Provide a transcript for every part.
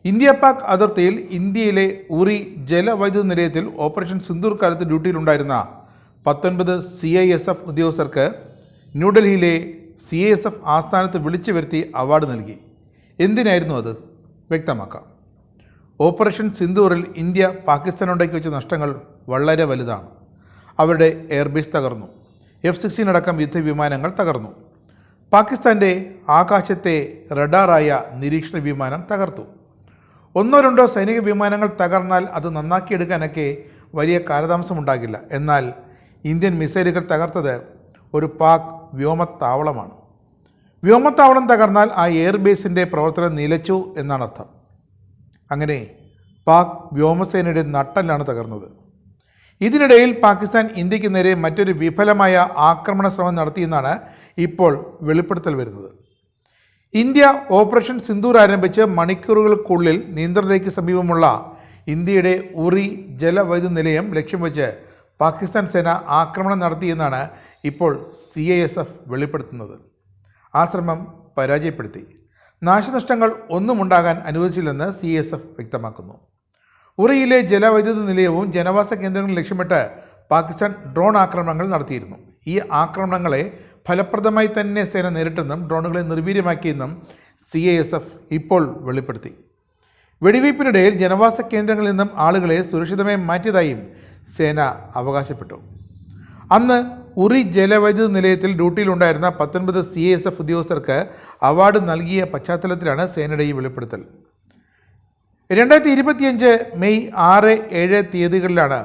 India Pak അതിർത്തിയിൽ ഇന്ത്യയിലെ ഉറി ജലവൈദ്യുത നിലയത്തിൽ ഓപ്പറേഷൻ സിന്ദൂർ കാലത്ത് ഡ്യൂട്ടിയിലുണ്ടായിരുന്ന 19 CISF ഉദ്യോഗസ്ഥർക്ക് ന്യൂഡൽഹിയിലെ CISF ആസ്ഥാനത്ത് വിളിച്ചു വരുത്തി അവാർഡ് നൽകി. എന്തിനായിരുന്നു അത്? വ്യക്തമാക്കാം. ഓപ്പറേഷൻ സിന്ദൂറിൽ ഇന്ത്യ പാകിസ്ഥാനുണ്ടാക്കി വെച്ച നഷ്ടങ്ങൾ വളരെ വലുതാണ്. അവരുടെ എയർബേസ് തകർന്നു. F-16 അടക്കം യുദ്ധവിമാനങ്ങൾ തകർന്നു. പാകിസ്ഥാൻ്റെ ആകാശത്തെ റഡാറായ നിരീക്ഷണ വിമാനം തകർത്തു. 1-2 സൈനിക വിമാനങ്ങൾ തകർന്നാൽ അത് നന്നാക്കിയെടുക്കാനൊക്കെ വലിയ കാലതാമസമുണ്ടാകില്ല. എന്നാൽ ഇന്ത്യൻ മിസൈലുകൾ തകർത്തത് ഒരു പാക് വ്യോമത്താവളമാണ്. വ്യോമത്താവളം തകർന്നാൽ ആ എയർബേസിൻ്റെ പ്രവർത്തനം നിലച്ചു എന്നാണ് അർത്ഥം. അങ്ങനെ പാക് വ്യോമസേനയുടെ നട്ടെല്ലാണ് തകർന്നത്. ഇതിനിടയിൽ പാകിസ്ഥാൻ ഇന്ത്യക്ക് നേരെ മറ്റൊരു വിഫലമായ ആക്രമണ ശ്രമം നടത്തിയെന്നാണ് ഇപ്പോൾ വെളിപ്പെടുത്തൽ വരുന്നത്. ഇന്ത്യ ഓപ്പറേഷൻ സിന്ദൂർ ആരംഭിച്ച് മണിക്കൂറുകൾക്കുള്ളിൽ നിയന്ത്രണരേഖയ്ക്ക് സമീപമുള്ള ഇന്ത്യയുടെ ഉറി ജലവൈദ്യുത നിലയം ലക്ഷ്യം വെച്ച് പാകിസ്ഥാൻ സേന ആക്രമണം നടത്തിയെന്നാണ് ഇപ്പോൾ CISF വെളിപ്പെടുത്തുന്നത്. ആ ശ്രമം പരാജയപ്പെടുത്തി. നാശനഷ്ടങ്ങൾ ഒന്നും ഉണ്ടാകാൻ അനുവദിച്ചില്ലെന്ന് CISF വ്യക്തമാക്കുന്നു. ഉറിയിലെ ജലവൈദ്യുത നിലയവും ജനവാസ കേന്ദ്രങ്ങളും ലക്ഷ്യമിട്ട് പാകിസ്ഥാൻ ഡ്രോൺ ആക്രമണങ്ങൾ നടത്തിയിരുന്നു. ഈ ആക്രമണങ്ങളെ ഫലപ്രദമായി തന്നെ സേന നേരിട്ടെന്നും ഡ്രോണുകളെ നിർവീര്യമാക്കിയെന്നും CISF ഇപ്പോൾ വെളിപ്പെടുത്തി. വെടിവയ്പ്പിനിടയിൽ ജനവാസ കേന്ദ്രങ്ങളിൽ നിന്നും ആളുകളെ സുരക്ഷിതമായി മാറ്റിയതായും സേന അവകാശപ്പെട്ടു. അന്ന് ഉറി ജലവൈദ്യുത നിലയത്തിൽ ഡ്യൂട്ടിയിലുണ്ടായിരുന്ന 19 CISF ഉദ്യോഗസ്ഥർക്ക് അവാർഡ് നൽകിയ പശ്ചാത്തലത്തിലാണ് സേനയുടെ ഈ വെളിപ്പെടുത്തൽ. 2025 മെയ് 6-7 തീയതികളിലാണ്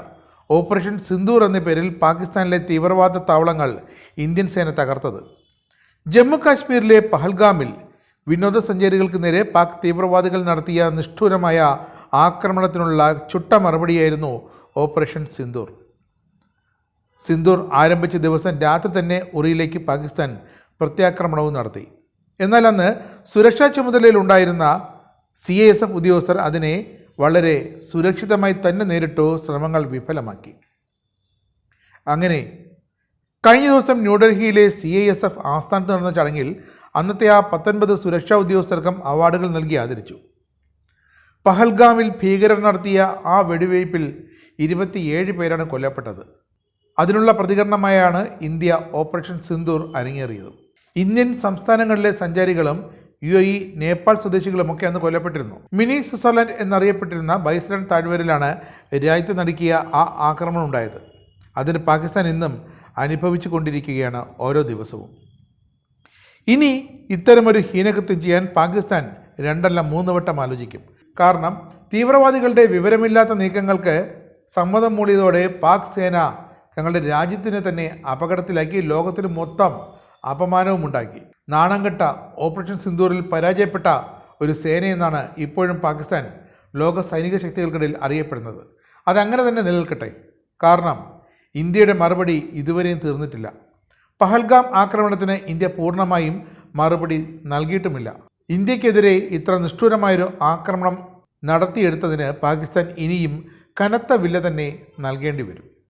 ഓപ്പറേഷൻ സിന്ദൂർ എന്ന പേരിൽ പാകിസ്ഥാനിലെ തീവ്രവാദ താവളങ്ങൾ ഇന്ത്യൻ സേന തകർത്തത്. ജമ്മു കാശ്മീരിലെ പഹൽഗാമിൽ വിനോദസഞ്ചാരികൾക്ക് നേരെ പാക് തീവ്രവാദികൾ നടത്തിയ നിഷ്ഠൂരമായ ആക്രമണത്തിനുള്ള ചുട്ട മറുപടിയായിരുന്നു ഓപ്പറേഷൻ സിന്ദൂർ. സിന്ദൂർ ആരംഭിച്ച ദിവസം രാത്രി തന്നെ ഉറിയിലേക്ക് പാകിസ്ഥാൻ പ്രത്യാക്രമണവും നടത്തി. എന്നാൽ അന്ന് സുരക്ഷാ ചുമതലയിലുണ്ടായിരുന്ന CISF ഉദ്യോഗസ്ഥർ അതിനെ വളരെ സുരക്ഷിതമായി തന്നെ നേരിട്ടു. ശ്രമങ്ങൾ വിഫലമാക്കി. അങ്ങനെ കഴിഞ്ഞ ദിവസം ന്യൂഡൽഹിയിലെ CISF ആസ്ഥാനത്ത് നടന്ന ചടങ്ങിൽ അന്നത്തെ ആ 19 സുരക്ഷാ ഉദ്യോഗസ്ഥർക്കും അവാർഡുകൾ നൽകി ആദരിച്ചു. പഹൽഗാമിൽ ഭീകരർ നടത്തിയ ആ വെടിവയ്പിൽ 27 പേരാണ് കൊല്ലപ്പെട്ടത്. അതിനുള്ള പ്രതികരണമായാണ് ഇന്ത്യ ഓപ്പറേഷൻ സിന്ദൂർ അരങ്ങേറിയത്. ഇന്ത്യൻ സംസ്ഥാനങ്ങളിലെ സഞ്ചാരികളും UAE, നേപ്പാൾ സ്വദേശികളുമൊക്കെ അന്ന് കൊല്ലപ്പെട്ടിരുന്നു. മിനി സ്വിറ്റ്സർലൻഡ് എന്നറിയപ്പെട്ടിരുന്ന ബൈസ്ലാൻഡ് താഴ്വരയിലാണ് രാജ്യത്ത് നടക്കിയ ആ ആക്രമണം ഉണ്ടായത്. അതിന് പാകിസ്ഥാൻ ഇന്നും അനുഭവിച്ചു കൊണ്ടിരിക്കുകയാണ് ഓരോ ദിവസവും. ഇനി ഇത്തരമൊരു ഹീനകൃത്യം ചെയ്യാൻ പാകിസ്ഥാൻ 2 അല്ല 3 വട്ടം ആലോചിക്കും. കാരണം തീവ്രവാദികളുടെ വിവരമില്ലാത്ത നീക്കങ്ങൾക്ക് സമ്മതം മൂളിയതോടെ പാക് സേന തങ്ങളുടെ രാജ്യത്തിനെ തന്നെ അപകടത്തിലാക്കി. ലോകത്തിന് മൊത്തം അപമാനവും ഉണ്ടാക്കി. നാണംകെട്ട ഓപ്പറേഷൻ സിന്ദൂറിൽ പരാജയപ്പെട്ട ഒരു സേനയെന്നാണ് ഇപ്പോഴും പാകിസ്ഥാൻ ലോക സൈനിക ശക്തികൾക്കിടയിൽ അറിയപ്പെടുന്നത്. അതങ്ങനെ തന്നെ നിലനിൽക്കട്ടെ. കാരണം ഇന്ത്യയുടെ മറുപടി ഇതുവരെയും തീർന്നിട്ടില്ല. പഹൽഗാം ആക്രമണത്തിന് ഇന്ത്യ പൂർണ്ണമായും മറുപടി നൽകിയിട്ടുമില്ല. ഇന്ത്യക്കെതിരെ ഇത്ര നിഷ്ഠൂരമായൊരു ആക്രമണം നടത്തിയെടുത്തതിന് പാകിസ്ഥാൻ ഇനിയും കനത്ത വില തന്നെ നൽകേണ്ടി വരും.